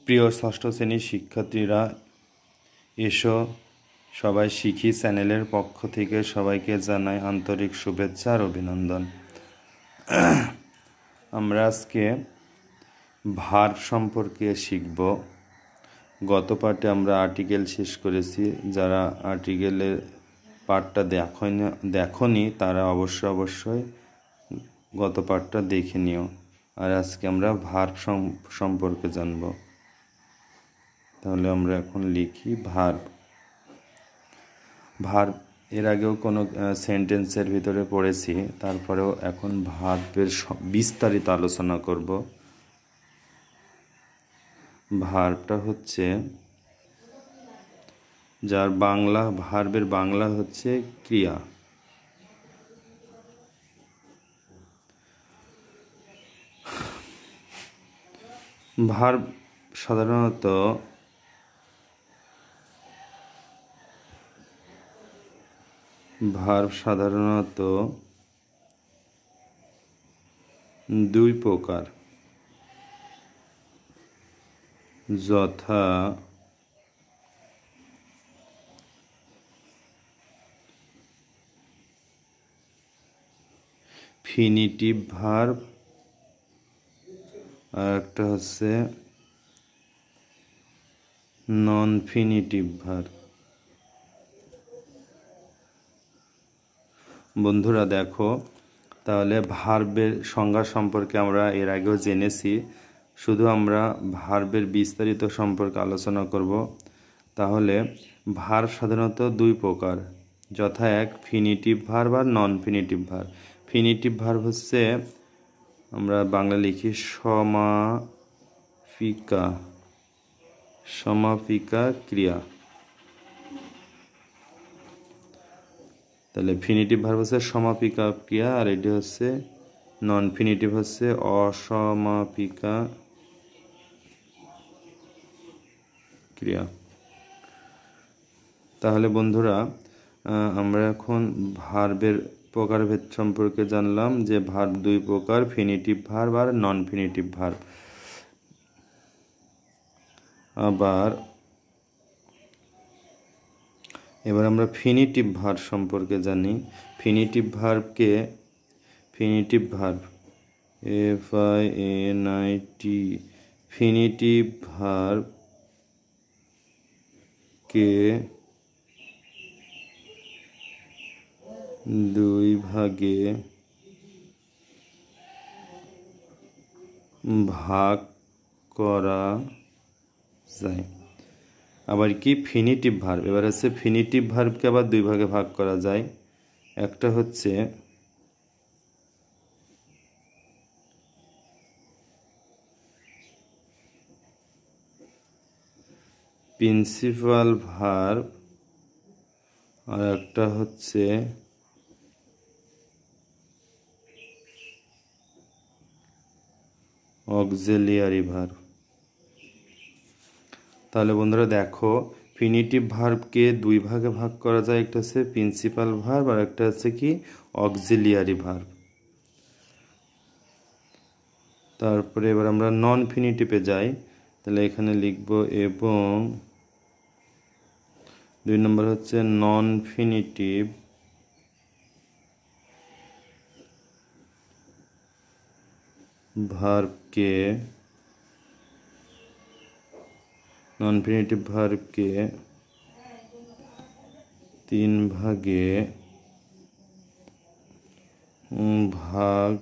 প্রিয় ষষ্ঠ শ্রেণীর শিক্ষার্থীরা, এসো সবাই শিখি চ্যানেলের পক্ষ থেকে সবাইকে জানাই আন্তরিক শুভেচ্ছা আর অভিনন্দন। আমরা আজকে ভার্ব সম্পর্কে শিখব। গত পাঠে আমরা আর্টিকেল শেষ করেছি। যারা আর্টিকেলের পাঠটা দেখনি তারা অবশ্যই গত পাঠটা দেখে নিও। আর আজকে আমরা ভার্ব সম্পর্কে জানব। তাহলে আমরা এখন লিখি ভার্ব। এর আগেও কোনো সেন্টেন্সের ভিতরে পড়েছি, তারপরেও এখন ভার্বের বিস্তারিত আলোচনা করব। ভার্বটা হচ্ছে, যার বাংলা, ভার্বের বাংলা হচ্ছে ক্রিয়া। ভার্ব সাধারণত দুই প্রকার, যথা ফিনিটিভ ভার্ব আর একটা হচ্ছে নন ফিনিটিভ ভার্ব। বন্ধুরা দেখো, তাহলে ভার্বের সংজ্ঞা সম্পর্কে আমরা এর আগেও জেনেছি। শুধু আমরা ভার্বের বিস্তারিত সম্পর্কে আলোচনা করব। তাহলে ভার্ব সাধারণত দুই প্রকার, যথা এক ফিনিটিভ ভার্ব আর নন ফিনিটিভ ভার্ব। ফিনিটিভ ভার্ব হচ্ছে, আমরা বাংলা লিখি সমাপিকা ক্রিয়া। তাহলে ফিনিটিভ ভার্ব হচ্ছে সমাপিকা ক্রিয়া, আর এটি হচ্ছে নন ফিনিটিভ হচ্ছে অসমাপিকা ক্রিয়া। তাহলে বন্ধুরা, আমরা এখন ভার্বের প্রকারভেদ সম্পর্কে জানলাম, যে ভার্ব দুই প্রকার, ফিনিটিভ ভার্ব আর নন ফিনিটিভ ভার্ব। এবার আমরা ফিনিটিভ ভার্ব সম্পর্কে জানি। ফিনিটিভ ভার্বকে ফিনিটিভ ভার্বকে দুই ভাগে ভাগ করা যায়। আবার কি ফিনিটিভ ভার্ব, এবার হচ্ছে ফিনিটিভ ভার্বকে আবার দুই ভাগে ভাগ করা যায়। একটা হচ্ছে প্রিন্সিপাল ভার্ব আর একটা হচ্ছে অক্সিলিয়ারি ভার্ব। তাহলে বন্ধুরা দেখো, ফিনিটিভ ভার্বকে দুই ভাগে ভাগ করা যায়। একটা হচ্ছে প্রিন্সিপাল ভার্ব আর একটা হচ্ছে কি অক্সিলিয়ারি ভার্ব। তারপরে এবার আমরা নন ফিনিটিভে যাই। তাহলে এখানে লিখব এবং দুই নম্বর হচ্ছে নন ফিনিটিভ ভার্বকে তিন ভাগে ভাগ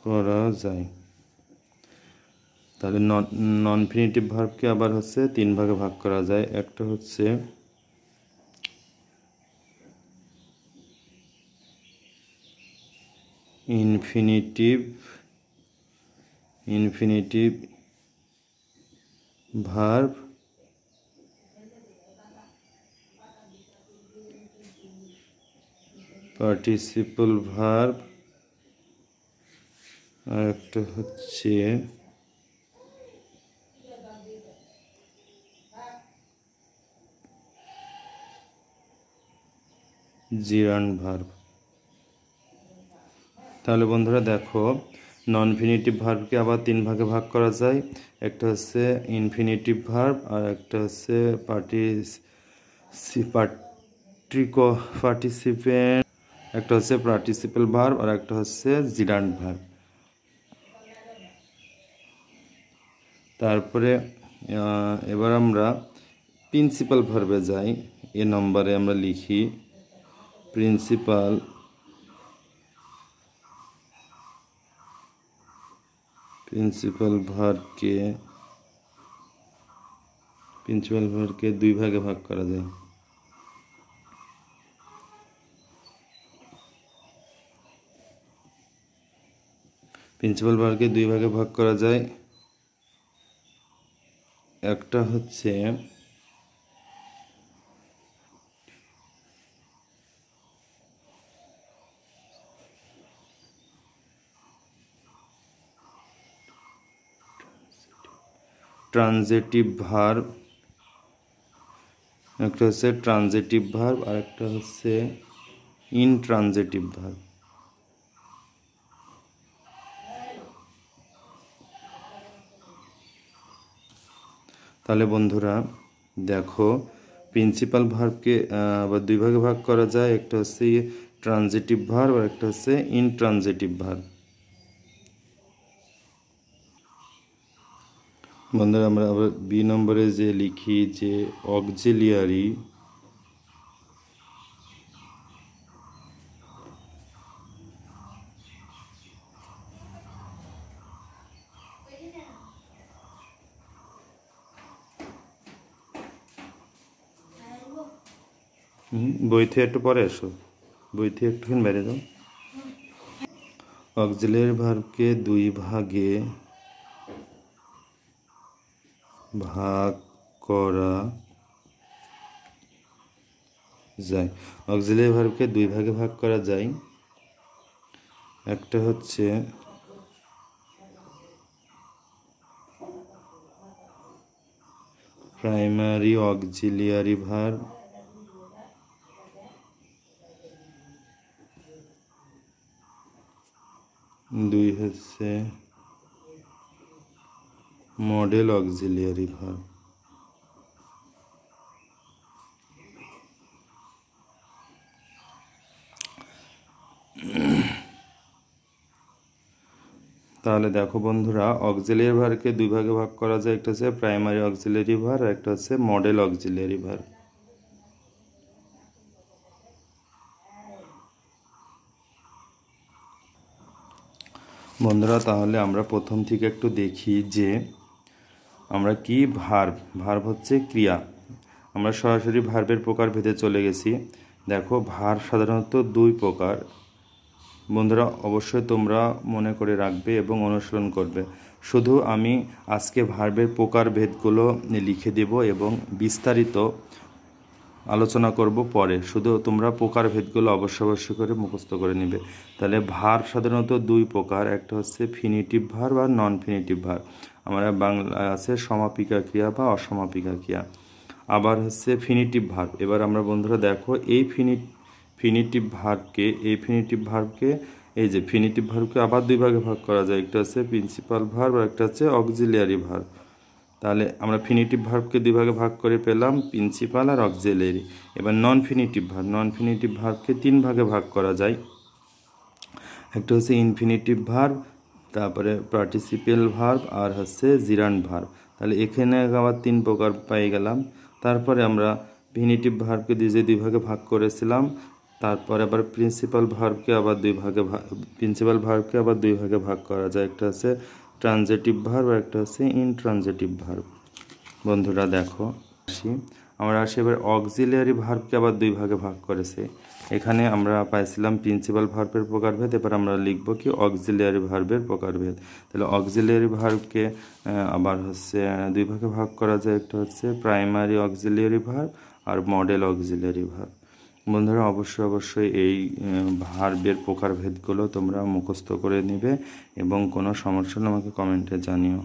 করা যায়। তাহলে নন ফিনিটিভ ভার্বকে আবার হচ্ছে তিন ভাগে ভাগ করা যায়। একটা হচ্ছে ইনফিনিটিভ ভার্ব, পার্টিসিপল ভার্ব, আর একটা হচ্ছে জিরান্ড ভার্ব। তাহলে বন্ধুরা দেখো, নন ইনফিনিটিভ ভার্বকে আবার 3 ভাগে ভাগ করা যায়। একটা হচ্ছে ইনফিনিটিভ ভার্ব, আর একটা হচ্ছে পার্টিসিপেন্ট, একটা হচ্ছে পার্টিসিপেল ভার্ব, আর একটা হচ্ছে জিরান্ট ভার্ব। তারপরে এবার আমরা প্রিন্সিপাল ভার্বে যাই। এ নম্বরে আমরা লিখি প্রিন্সিপাল ভার্বকে 2 ভাগে ভাগ করা যায়। প্রিন্সিপাল ভার্বকে 2 ভাগে ভাগ করা যায়। একটা হচ্ছে ট্রানজিটিভ ভার্ব, একটা হচ্ছে ট্রানজিটিভ ভার্ব, আর একটা হচ্ছে ইনট্রানজিটিভ ভার্ব। তাহলে বন্ধুরা দেখো, প্রিন্সিপাল ভার্বকে আবার 2 ভাগে ভাগ করা যায়। একটা হচ্ছে ট্রানজিটিভ ভার্ব, আর একটা হচ্ছে ইনট্রানজিটিভ ভার্ব। বন্ধুরা আমরা আবার বি নম্বরে যে লিখি যে অক্সিলিয়ারি বই থেকে একটু পরে এসো, বই থেকে একটুখানি বাইরে যাও। অক্সিলিয়ারি ভার্বকে 2 ভাগে ভাগ করা যায়। অক্সিলিয়ারি ভার্বকে 2 ভাগে ভাগ করা যায়। একটা হচ্ছে প্রাইমারি অক্সিলিয়ারি ভার্ব, দুই হচ্ছে মডেল অক্সিলিয়ারি ভার্ব। তাহলে দেখো বন্ধুরা, অক্সিলিয়ারি ভার্বকে 2 ভাগে ভাগ করা যায়। একটা হচ্ছে প্রাইমারি অক্সিলিয়ারি ভার্ব, আর একটা হচ্ছে মডেল অক্সিলিয়ারি ভার্ব। বন্ধুরা তাহলে আমরা প্রথম থেকে একটু দেখি যে আমরা কি ভার্ব হচ্ছে ক্রিয়া। আমরা সরাসরি ভার্বের প্রকার ভেদে চলে গেছি। দেখো, ভার্ব সাধারণত 2 প্রকার। বন্ধুরা অবশ্যই তোমরা মনে করে রাখবে এবং অনুসরণ করবে। শুধু আমি আজকে ভার্বের প্রকার ভেদগুলো লিখে দেব এবং বিস্তারিত আলোচনা করব পরে। শুধু তোমরা প্রকার ভেদগুলো অবশ্যই করে মুখস্থ করে নেবে। তাহলে ভার্ব সাধারণত 2 প্রকার। একটা হচ্ছে ফিনিটিভ ভার্ব আর নন ফিনিটিভ ভার্ব। আমরা বাংলা আছে সমাপিকা ক্রিয়া বা অসমাপিকা ক্রিয়া। আবার হচ্ছে ফিনিটিভ ভার্ব। এবার আমরা বন্ধুরা দেখো, এই ফিনিটিভ ভার্বকে এই যে ফিনিটিভ ভার্বকে আবার 2 ভাগে ভাগ করা যায়। একটা হচ্ছে প্রিন্সিপাল ভার্ব, আর একটা হচ্ছে অক্সিলিয়ারি ভার্ব। তাহলে আমরা ফিনিটিভ ভার্বকে 2 ভাগে ভাগ করে পেলাম, প্রিন্সিপাল আর অক্সিলিয়ারি। এবার নন ফিনিটিভ ভার্বকে 3 ভাগে ভাগ করা যায়। একটা হচ্ছে ইনফিনিটিভ ভার্ব, তারপরে পার্টিসিপেল ভার্ব, আর হচ্ছে জিরান্ট ভার্ব। তাহলে এখানে আবার 3 প্রকার পেয়ে গেলাম। তারপরে আমরা ফিনিটিভ ভার্বকে 2 ভাগে ভাগ করেছিলাম। তারপরে আবার প্রিন্সিপাল ভার্বকে আবার 2 ভাগে ভাগ করা যায়। একটা হচ্ছে ট্রানজিটিভ ভার্ব, আর একটা হচ্ছে ইনট্রানজিটিভ ভার্ব। বন্ধুরা দেখো, আমরা এবার অক্সিলিয়ারি ভার্বকে আবার 2 ভাগে ভাগ করেছে। এখানে আমরা পাইছিলাম প্রিন্সিপাল ভার্বের প্রকারভেদ। এবার আমরা লিখব কি অক্সিলিয়ারি ভার্বের প্রকারভেদ। তাহলে অক্সিলিয়ারি ভার্বকে আবার হচ্ছে 2 ভাগে ভাগ করা যায়। একটা হচ্ছে প্রাইমারি অক্সিলিয়ারি ভার্ব আর মডেল অক্সিলিয়ারি ভার্ব। বন্ধুরা অবশ্যই এই ভার্বের প্রকারভেদগুলো তোমরা মুখস্থ করে নেবে এবং কোনো সমস্যা হলে আমাকে কমেন্টে জানিও।